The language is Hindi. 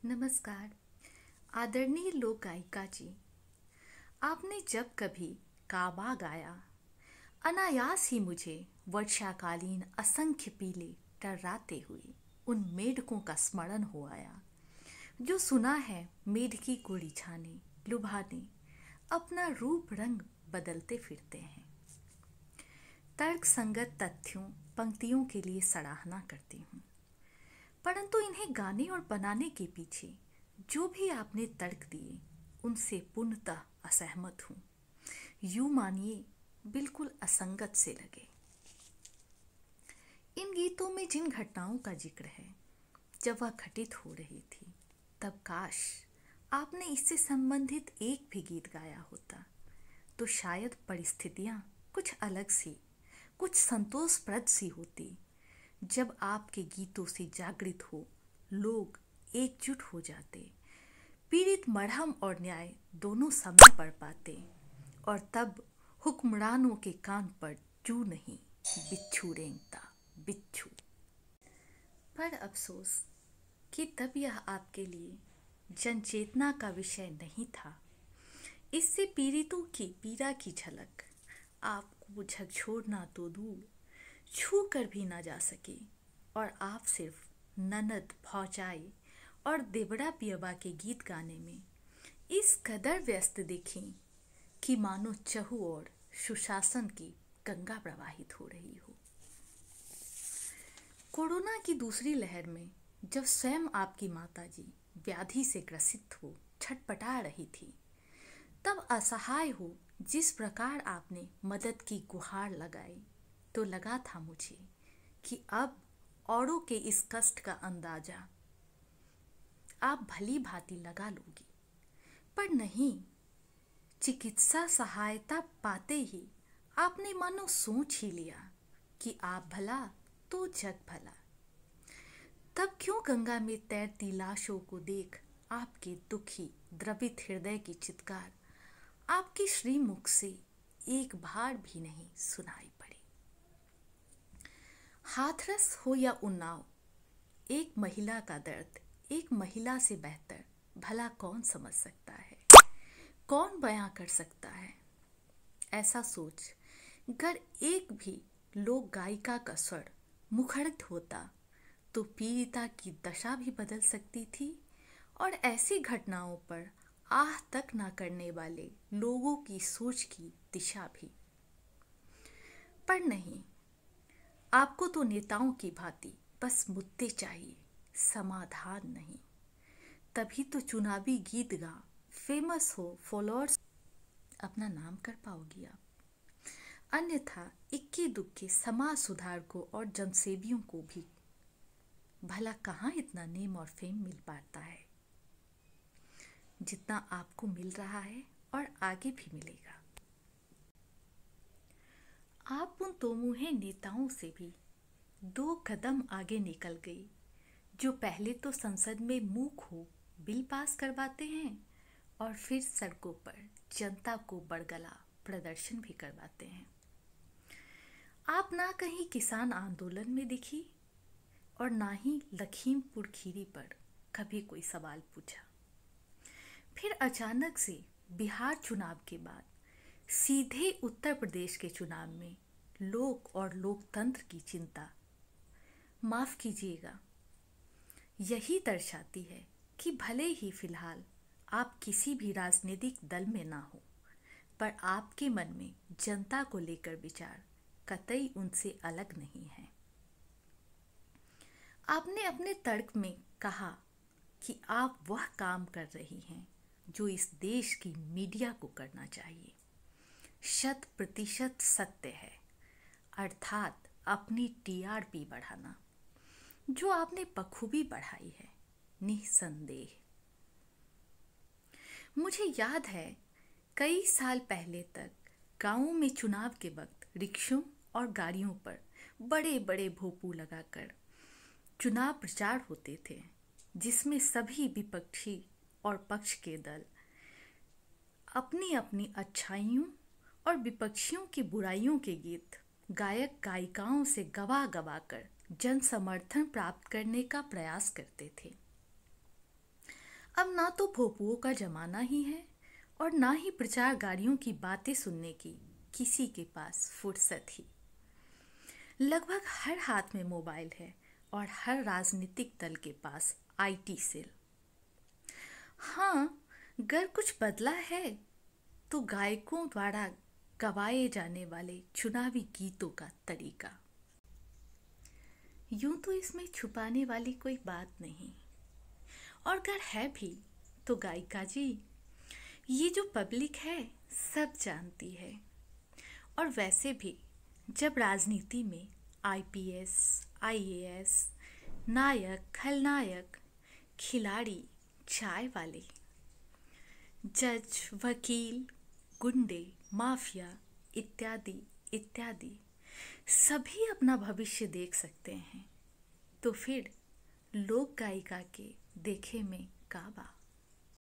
नमस्कार। आदरणीय लोक गायिका जी, आपने जब कभी काबा गाया, अनायास ही मुझे वर्षाकालीन असंख्य पीले टर्राते हुए उन मेढकों का स्मरण हो आया जो सुना है मेढकी को रिझाने लुभाने अपना रूप रंग बदलते फिरते हैं। तर्क संगत तथ्यों पंक्तियों के लिए सराहना करती हूँ, परंतु इन्हें गाने और बनाने के पीछे जो भी आपने तर्क दिए उनसे पूर्णतः असहमत हूँ। यूं मानिए बिल्कुल असंगत से लगे। इन गीतों में जिन घटनाओं का जिक्र है जब वह घटित हो रही थी, तब काश आपने इससे संबंधित एक भी गीत गाया होता तो शायद परिस्थितियां कुछ अलग सी, कुछ संतोषप्रद सी होती। जब आपके गीतों से जागृत हो लोग एकजुट हो जाते, पीड़ित मरहम और न्याय दोनों समय पढ़ पाते, और तब हुक्मरानों के कान पर जू नहीं बिच्छू रेंगता बिच्छू। पर अफसोस कि तब यह आपके लिए जनचेतना का विषय नहीं था। इससे पीड़ितों की पीड़ा की झलक आपको झकझोरना तो दूर, छू कर भी ना जा सके, और आप सिर्फ ननद भौजाई और देवड़ा पियबा के गीत गाने में इस कदर व्यस्त दिखें कि मानो चहु और सुशासन की गंगा प्रवाहित हो रही हो। कोरोना की दूसरी लहर में जब स्वयं आपकी माताजी व्याधि से ग्रसित हो छटपटा रही थी, तब असहाय हो जिस प्रकार आपने मदद की गुहार लगाई, तो लगा था मुझे कि अब औरों के इस कष्ट का अंदाजा आप भली भांति लगा लोगी। पर नहीं, चिकित्सा सहायता पाते ही आपने मानो सोच ही लिया कि आप भला तो जग भला। तब क्यों गंगा में तैरती लाशों को देख आपके दुखी द्रवित हृदय की चित्कार आपके श्रीमुख से एक बार भी नहीं सुनाई पड़ी। हाथरस हो या उन्नाव, एक महिला का दर्द एक महिला से बेहतर भला कौन समझ सकता है, कौन बयां कर सकता है। ऐसा सोच अगर एक भी लोक गायिका का स्वर मुखरित होता तो पीड़िता की दशा भी बदल सकती थी, और ऐसी घटनाओं पर आह तक ना करने वाले लोगों की सोच की दिशा भी। पर नहीं, आपको तो नेताओं की भांति बस मुद्दे चाहिए, समाधान नहीं। तभी तो चुनावी गीत गा फेमस हो, फॉलोअर्स अपना नाम कर पाओगी आप। अन्यथा इक्के दुक्के समाज सुधारकों और जनसेवियों को भी भला कहाँ इतना नेम और फेम मिल पाता है जितना आपको मिल रहा है और आगे भी मिलेगा। आप उन दोमुहे नेताओं से भी 2 कदम आगे निकल गई जो पहले तो संसद में मूक हो बिल पास करवाते हैं और फिर सड़कों पर जनता को बड़गला प्रदर्शन भी करवाते हैं। आप ना कहीं किसान आंदोलन में दिखी और ना ही लखीमपुर खीरी पर कभी कोई सवाल पूछा। फिर अचानक से बिहार चुनाव के बाद सीधे उत्तर प्रदेश के चुनाव में लोक और लोकतंत्र की चिंता, माफ कीजिएगा, यही दर्शाती है कि भले ही फिलहाल आप किसी भी राजनीतिक दल में ना हो, पर आपके मन में जनता को लेकर विचार कतई उनसे अलग नहीं है। आपने अपने तर्क में कहा कि आप वह काम कर रही हैं जो इस देश की मीडिया को करना चाहिए। 100% सत्य है, अर्थात अपनी टीआरपी बढ़ाना, जो आपने बखूबी बढ़ाई है निसंदेह। मुझे याद है कई साल पहले तक गांवों में चुनाव के वक्त रिक्शों और गाड़ियों पर बड़े बड़े भोपू लगाकर चुनाव प्रचार होते थे, जिसमें सभी विपक्षी और पक्ष के दल अपनी अपनी अच्छाइयों और विपक्षियों की बुराइयों के गीत गायक गायिकाओं से गवा गवा कर जन समर्थन प्राप्त करने का प्रयास करते थे। अब ना तो भोपुओं का जमाना ही है और ना ही प्रचार गाड़ियों की बातें सुनने की किसी के पास फुर्सत ही। लगभग हर हाथ में मोबाइल है और हर राजनीतिक दल के पास आईटी सेल। हाँ, अगर कुछ बदला है तो गायकों द्वारा गवाए जाने वाले चुनावी गीतों का तरीका। यूं तो इसमें छुपाने वाली कोई बात नहीं, और अगर है भी तो गायिका जी, ये जो पब्लिक है सब जानती है। और वैसे भी जब राजनीति में आईपीएस, आईएएस, नायक, खलनायक, खिलाड़ी, चाय वाले, जज, वकील, गुंडे, माफिया इत्यादि इत्यादि सभी अपना भविष्य देख सकते हैं, तो फिर लोक गायिका के देखे में का बा।